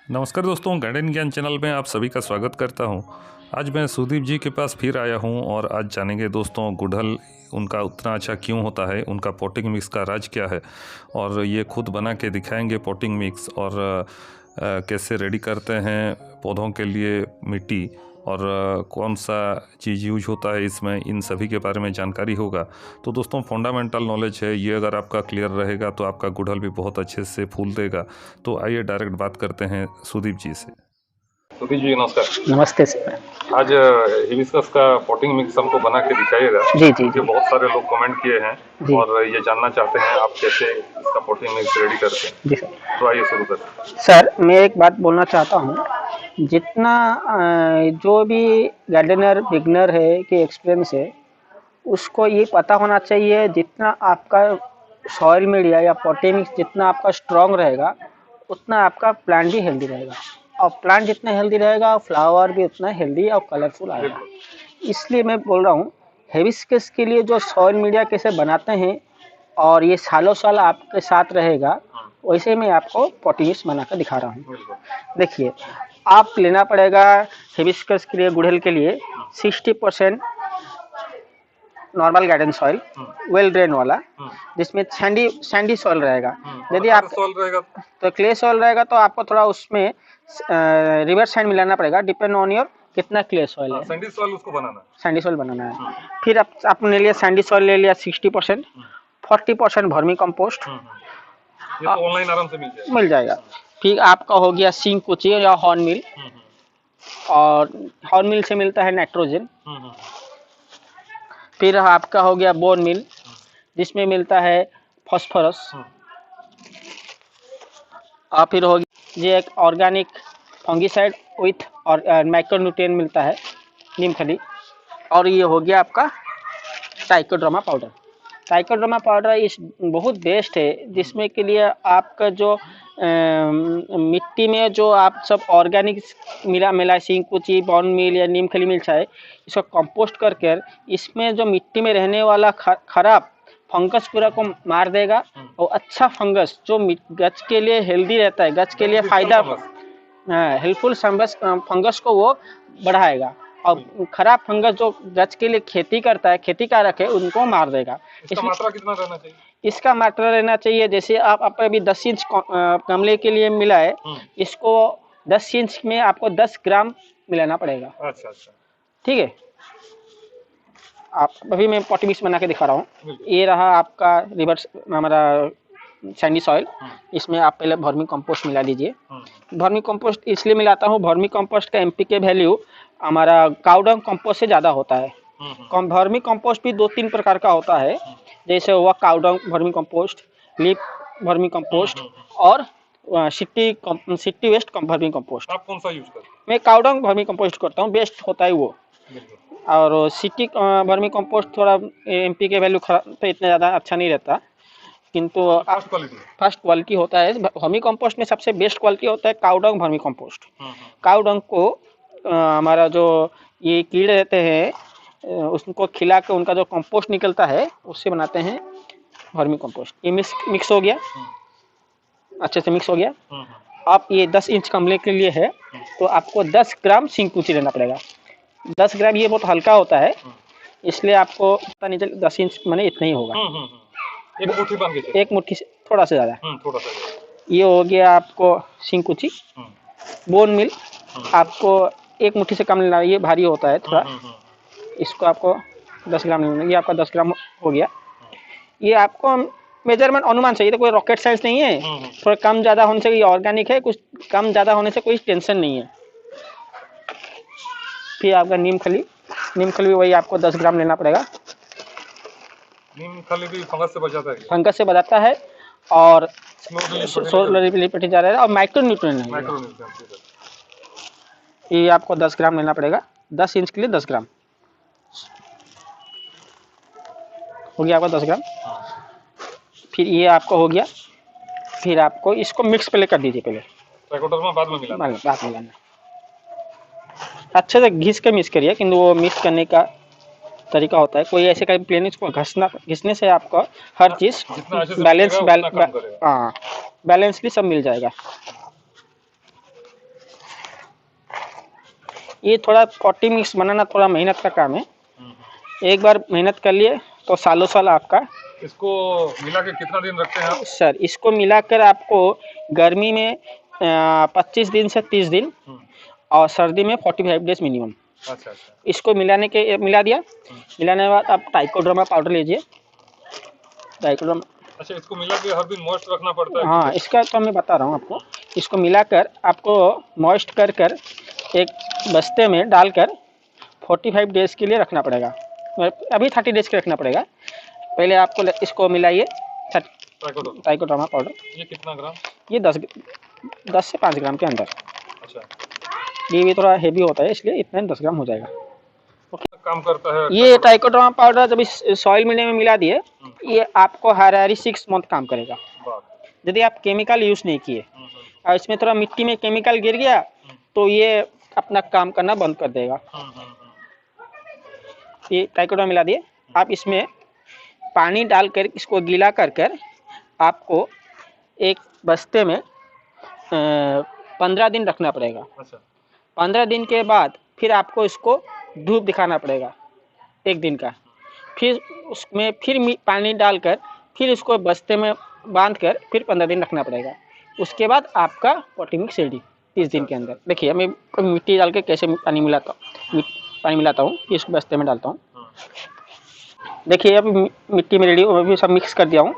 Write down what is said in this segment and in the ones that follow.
नमस्कार दोस्तों, गार्डन ज्ञान चैनल में आप सभी का स्वागत करता हूं। आज मैं सुदीप जी के पास फिर आया हूं और आज जानेंगे दोस्तों गुड़हल उनका उतना अच्छा क्यों होता है, उनका पॉटिंग मिक्स का राज क्या है और ये खुद बना के दिखाएंगे पॉटिंग मिक्स और कैसे रेडी करते हैं पौधों के लिए मिट्टी और कौन सा चीज़ यूज होता है इसमें, इन सभी के बारे में जानकारी होगा। तो दोस्तों फंडामेंटल नॉलेज है ये, अगर आपका क्लियर रहेगा तो आपका गुड़हल भी बहुत अच्छे से फूल देगा। तो आइए डायरेक्ट बात करते हैं सुदीप जी से। सुदीप जी नमस्कार। नमस्ते सर। आज हिबिस्कस का पॉटिंग मिक्स हमको बना के दिखाइएगा। जी जी मुझे जी बहुत सारे लोग कमेंट किए हैं जी और ये जानना चाहते हैं आप कैसे इसका पॉटिंग मिक्स रेडी करते हैं। जी सर। तो आइए शुरू करते हैं। सर मैं एक बात बोलना चाहता हूँ, जितना जो भी गार्डनर बिगनर है कि एक्सपीरियंस है, उसको ये पता होना चाहिए जितना आपका सॉइल मीडिया या पॉटिंग मिक्स जितना आपका स्ट्रांग रहेगा, उतना आपका प्लांट भी हेल्दी रहेगा। और प्लांट जितना हेल्दी रहेगा, फ्लावर भी उतना हेल्दी और कलरफुल आएगा। इसलिए मैं बोल रहा हूँ, हिबिस्कस के लिए जो सॉइल मीडिया कैसे बनाते हैं और ये सालों साल आपके साथ रहेगा, वैसे मैं आपको पॉटिंग मिक्स बना कर दिखा रहा हूँ। देखिए, आप लेना पड़ेगा हिबिस्कस के लिए, गुड़हल के लिए 60% normal garden soil, well drain वाला, जिसमें सैंडी सॉइल रहेगा। यदि आप तो क्ले सॉइल रहेगा तो आपको थोड़ा उसमें रिवर सैंड मिलाना पड़ेगा, डिपेंड ऑन योर कितना क्ले सॉइल है। सैंडी सॉइल उसको बनाना है, सैंडी सॉइल बनाना है। फिर आपने लिया सैंडी सॉइल ले लिया 60%, 40% वर्मी कंपोस्ट, ये तो ऑनलाइन आराम से मिल जाएगा। फिर आपका हो गया सिंक कुची या हॉर्न मिल, और हॉर्न मिल से मिलता है नाइट्रोजन। फिर आपका हो गया बोन मिल, जिसमें मिलता है फास्फोरस। और फिर हो गया ये एक ऑर्गेनिक फंगीसाइड विथ और माइक्रोन्यूट्रिएंट मिलता है, नीम खली। और ये हो गया आपका ट्राइकोडर्मा पाउडर। ट्राइकोडर्मा पाउडर इस बहुत बेस्ट है, जिसमें के लिए आपका जो मिट्टी में जो आप सब ऑर्गेनिक मिला सिंक कुची बॉन मिल या नीम खली मिल चाहे, इसको कंपोस्ट करके इसमें जो मिट्टी में रहने वाला खराब फंगस पूरा को मार देगा। और अच्छा फंगस जो गच के लिए हेल्दी रहता है, गच के लिए फायदा हेल्पफुल फंगस को वो बढ़ाएगा। और खराब फंगस जो गच के लिए खेती करता है, खेतीकारक है, उनको मार देगा। इसका मात्रा कितना रहना चाहिए? इसका मात्रा रहना चाहिए, जैसे आप अभी 10 इंच गमले के लिए मिला है, इसको 10 इंच में आपको 10 ग्राम मिलाना पड़ेगा। अच्छा अच्छा, ठीक है। आप अभी मैं पॉटी मिक्स बना के दिखा रहा हूँ। ये रहा आपका रिवर्स हमारा सैंडी सॉइल। इसमें आप पहले वर्मी कंपोस्ट मिला दीजिए। वर्मी कंपोस्ट इसलिए मिलाता हूँ, वर्मी कंपोस्ट का एमपीके वैल्यू हमारा काउडंग कंपोस्ट से ज़्यादा होता है। वर्मी कंपोस्ट भी 2-3 प्रकार का होता है, जैसे हुआ cow dung vermi compost, leaf vermi compost और सिट्टी वेस्ट वर्मी कंपोस्ट। आप कौन सा यूज करते हैं? मैं काउडंग वर्मी कंपोस्ट करता हूँ, बेस्ट होता है वो। और सिटी वर्मी कंपोस्ट थोड़ा एमपी के वैल्यू तो इतना ज़्यादा अच्छा नहीं रहता, किंतु फर्स्ट क्वालिटी होता है। वर्मी कंपोस्ट में सबसे बेस्ट क्वालिटी होता है काउडंग वर्मी कंपोस्ट। काउडंग को हमारा जो ये कीड़े रहते हैं, उसको खिला के उनका जो कंपोस्ट निकलता है, उससे बनाते हैं वर्मी कंपोस्ट। ये मिक्स हो गया, अच्छे से मिक्स हो गया। आप ये 10 इंच गमले के लिए है, तो आपको 10 ग्राम सिंकुची लेना पड़ेगा। 10 ग्राम ये बहुत हल्का होता है, इसलिए आपको पता नहीं चले 10 इंच मैंने इतना ही होगा। एक मुट्ठी से थोड़ा सा ज़्यादा। ये हो गया आपको सिंकुची। बोन मिल आपको एक मुट्ठी से कम लेना, ये भारी होता है थोड़ा, इसको आपको 10 ग्राम लेना। ये आपका 10 ग्राम हो गया। ये आपको मेजरमेंट अनुमान चाहिए, तो कोई रॉकेट साइंस नहीं है। थोड़ा कम ज़्यादा होने से, ये ऑर्गेनिक है, कुछ कम ज़्यादा होने से कोई टेंशन नहीं है। फिर आपका नीम खली भी वही आपको 10 ग्राम लेना पड़ेगा। नीम खली भी फंगस से बचाता है? फंगस से बचाता है और लिपटी जा रहा है, और माइक्रोन्यूट्रिएंट ये आपको 10 ग्राम लेना पड़ेगा। 10 इंच के लिए 10 ग्राम हो गया आपका 10 ग्राम। फिर ये आपको हो गया। फिर आपको इसको मिक्स पहले कर दीजिए, पहले बाद में मिलाना। अच्छे से घिस के मिक्स करिए, किंतु वो मिक्स करने का तरीका होता है, कोई ऐसे कहीं प्लेन इसको घिसने से आपका हर चीज़ बैलेंसली सब मिल जाएगा। ये थोड़ा पॉटी मिक्स बनाना थोड़ा मेहनत का काम है। एक बार मेहनत कर लिए तो सालों साल आपका। इसको मिला के कितना दिन रखते हैं आप? सर इसको मिलाकर आपको गर्मी में 25 दिन से 30 दिन और सर्दी में 45 डेज मिनिमम। अच्छा। इसको मिला दिया। मिलाने के बाद आप ट्राइकोडर्मा पाउडर लीजिए। ट्राइकोडर्मा, अच्छा, इसको मिला के हर दिन मॉइस्ट रखना पड़ता है? हाँ, इसका तो मैं बता रहा हूँ आपको। इसको मिलाकर आपको मॉइस्ट कर एक बस्ते में डालकर 45 डेज के लिए रखना पड़ेगा। अभी 30 डेज के रखना पड़ेगा। पहले आपको इसको मिलाइए ट्राइकोडर्मा पाउडर। ये कितना ग्राम? ये 10 से 5 ग्राम के अंदर। अच्छा, ये भी थोड़ा हेवी होता है इसलिए इतना 10 ग्राम हो जाएगा। काम करता है ये ट्राइकोडर्मा पाउडर जब इस सॉइल मीडिया में मिला दिए, ये आपको हर 6 मंथ काम करेगा यदि आप केमिकल यूज़ नहीं किए। और इसमें थोड़ा मिट्टी में केमिकल गिर गया तो ये अपना काम करना बंद कर देगा। ये ट्राइकोडर्मा मिला दिए। आप इसमें पानी डालकर इसको गीला कर आपको एक बस्ते में 15 दिन रखना पड़ेगा। अच्छा। 15 दिन के बाद फिर आपको इसको धूप दिखाना पड़ेगा 1 दिन का। फिर उसमें फिर पानी डालकर फिर इसको बस्ते में बांधकर फिर 15 दिन रखना पड़ेगा। उसके बाद आपका पॉटी मिक्स रेडी 30 दिन के अंदर। देखिए मैं मिट्टी डाल के कैसे पानी मिलाता हूँ। इस बस्ते में डालता हूँ। देखिए अब मिट्टी में रेडी भी सब मिक्स कर दिया हूँ।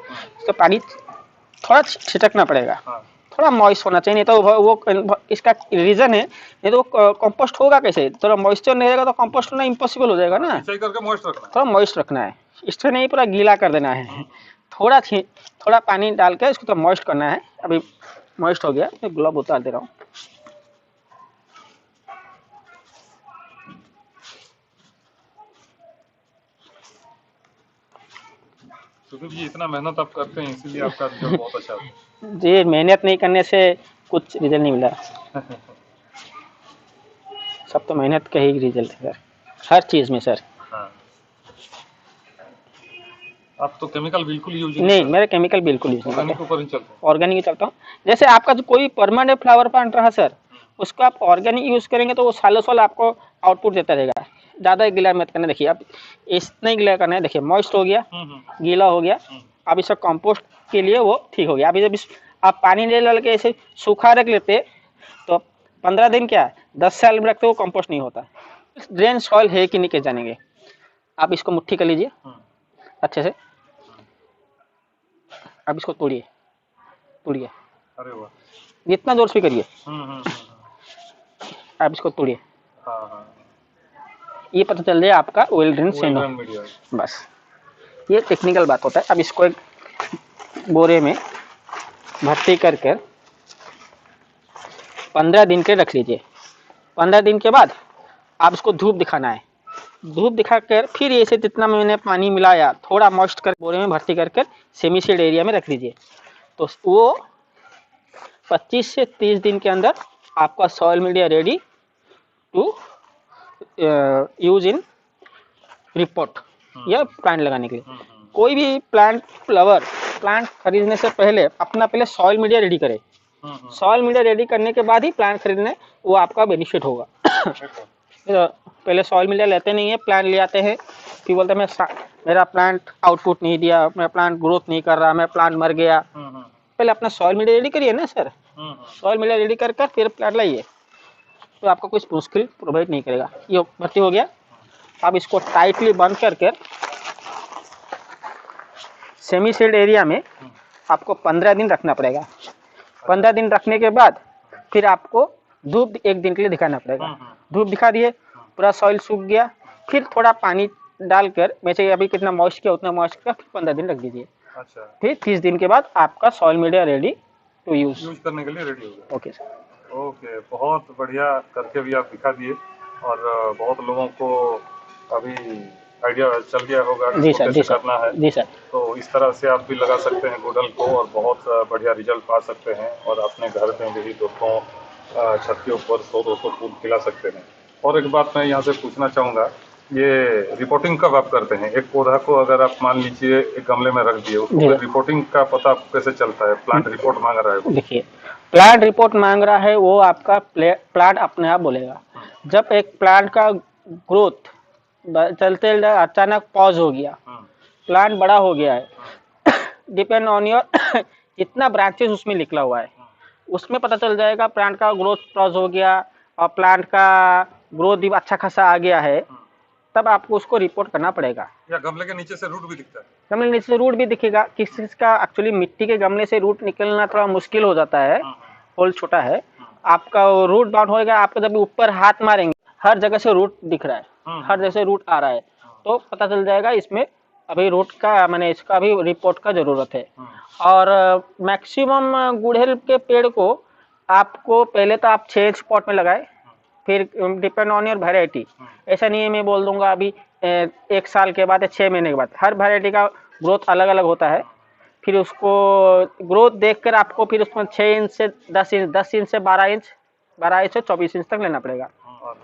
तो पानी थोड़ा छिटकना पड़ेगा, थोड़ा मॉइस्ट होना चाहिए। नहीं तो वो इसका रीज़न है, नहीं तो वो कंपोस्ट होगा कैसे? थोड़ा मॉइस्चर नहीं रहेगा तो कंपोस्ट होना इम्पॉसिबल हो जाएगा ना। सही करके मॉइस्ट रखना, थोड़ा मॉइस्ट रखना है। इससे नहीं पूरा गीला कर देना है। थोड़ा पानी डाल के इसको तो मॉइस्ट करना है। अभी मॉइस्ट हो गया, मैं ग्लोब उतार दे रहा हूँ। सुदीप जी, इतना मेहनत आप करते हैं इसीलिए आपका रिजल्ट बहुत अच्छा है। जी, मेहनत नहीं करने से कुछ रिजल्ट नहीं मिला। सब तो मेहनत का ही रिजल्ट है सर, हर चीज़ में सर। हाँ। आप तो केमिकल बिल्कुल यूज नहीं, मेरे केमिकल बिल्कुल यूज नहीं करते। ऑर्गेनिक ऊपर ही चलते हैं। ऑर्गेनिक ही चलता हूँ। जैसे आपका जो कोई परमानेंट फ्लावर प्लांट रहा सर, उसको आप ऑर्गेनिक यूज़ करेंगे तो वो सालों साल आपको आउटपुट देता रहेगा। ज़्यादा गीला मत करना। देखिए आप इतना ही गीला करना है। देखिए मॉइस्ट हो गया, गीला हो गया। अब इसका कंपोस्ट के लिए वो ठीक हो गया। अभी जब आप पानी नहीं डाल के ऐसे सूखा रख लेते तो 15 दिन क्या 10 साल में रखते वो कंपोस्ट नहीं होता। ड्रेन सॉइल है कि नहीं के जानेंगे। आप इसको मुट्ठी कर लीजिए अच्छे से। अब इसको तोड़िए। अरे वाह, जितना जोर से करिए। आप इसको तोड़िए। ये पता चल जाए आपका ऑयल ड्रेन से नो। बस ये टेक्निकल बात होता है। अब इसको एक बोरे में भर्ती कर 15 दिन के रख लीजिए। 15 दिन के बाद आप इसको धूप दिखाना है। धूप दिखाकर फिर ऐसे जितना मैंने पानी मिलाया थोड़ा मॉइस्ट कर बोरे में भर्ती कर सेमी सीड एरिया में रख दीजिए। तो वो 25 से 30 दिन के अंदर आपका soil media ready to use in report या प्लांट लगाने के लिए। कोई भी प्लांट खरीदने से पहले पहले सॉइल मीडिया रेडी करें। सॉइल मीडिया रेडी करने के बाद ही प्लांट खरीदने वो आपका बेनिफिट होगा। तो पहले सॉइल मीडिया लेते नहीं है, प्लांट ले आते हैं, फिर बोलते हैं मेरा प्लांट आउटपुट नहीं दिया, मेरा प्लांट ग्रोथ नहीं कर रहा, मेरा प्लांट मर गया। पहले अपना सॉइल मीडिया रेडी करिए ना सर। सॉइल मीडिया रेडी कर फिर प्लांट लाइए तो आपको कुछ मुश्किल प्रोवाइड नहीं करेगा। ये भर्ती हो गया। अब इसको टाइटली बंद कर सेमी सील्ड एरिया में आपको 15 दिन रखना पड़ेगा। 15 दिन रखने के बाद फिर आपको धूप 1 दिन के लिए दिखाना पड़ेगा। धूप दिखा दिए, पूरा सॉइल सूख गया, फिर थोड़ा पानी डालकर वैसे अभी कितना मॉइस्ट किया उतना मॉइस्ट किया, फिर 15 दिन रख दीजिए। अच्छा। फिर 30 दिन के बाद आपका soil media ready to use करने के लिए रेडी हो गया। Okay sir. ओके, बहुत बढ़िया करके भी आप दिखा दिए और बहुत लोगों को अभी आइडिया चल गया होगा जी सर, जी करना है। जी सर। तो इस तरह से आप भी लगा सकते हैं गुड़हल को और बहुत बढ़िया रिजल्ट पा सकते हैं और अपने घर में भी 200 छत के ऊपर 100-200 फूल खिला सकते हैं। और एक बात मैं यहाँ से पूछना चाहूँगा, ये रिपोर्टिंग कब आप करते हैं? एक पौधा को अगर आप मान लीजिए एक गमले में रख दिए, उसको रिपोर्टिंग का पता कैसे चलता है? प्लांट रिपोर्ट मांग रहा है। देखिए प्लांट रिपोर्ट मांग रहा है वो आपका प्लांट अपने आप बोलेगा। जब एक प्लांट का ग्रोथ चलते अचानक पॉज हो गया, प्लांट बड़ा हो गया है, डिपेंड ऑन योर कितना ब्रांचेस उसमें निकला हुआ है, उसमें पता चल जाएगा प्लांट का ग्रोथ पॉज हो गया और प्लांट का ग्रोथ भी अच्छा खासा आ गया है, तब आपको उसको रिपोर्ट करना पड़ेगा। या गमले के नीचे से रूट भी दिखता है? गमले के नीचे से रूट भी दिखेगा। किस चीज़ का एक्चुअली मिट्टी के गमले से रूट निकलना थोड़ा मुश्किल हो जाता है, होल छोटा है, आपका रूट डाउन होएगा, आपका जब ऊपर हाथ मारेंगे हर जगह से रूट दिख रहा है, हर जगह से रूट आ रहा है, तो पता चल जाएगा इसमें अभी रूट का मैंने इसका अभी रिपोर्ट का ज़रूरत है। और मैक्सिमम गुड़हल के पेड़ को आपको पहले तो आप 6 इंच पॉट में लगाए, फिर डिपेंड ऑन योर वैरायटी। ऐसा नहीं है मैं बोल दूंगा अभी 1 साल के बाद या 6 महीने के बाद, हर वैरायटी का ग्रोथ अलग अलग होता है। फिर उसको ग्रोथ देखकर आपको फिर उसमें 6 इंच से 10 इंच, 10 इंच से 12 इंच, 12 इंच से 24 इंच तक लेना पड़ेगा। और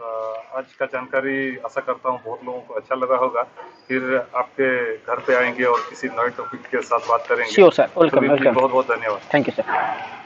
आज का जानकारी आशा करता हूँ बहुत लोगों को अच्छा लगा होगा। फिर आपके घर पे आएंगे और किसी नए टॉपिक के साथ बात करेंगे। श्योर सर, वेलकम सुदीप जी, वेलकम, बहुत बहुत धन्यवाद। Thank you sir.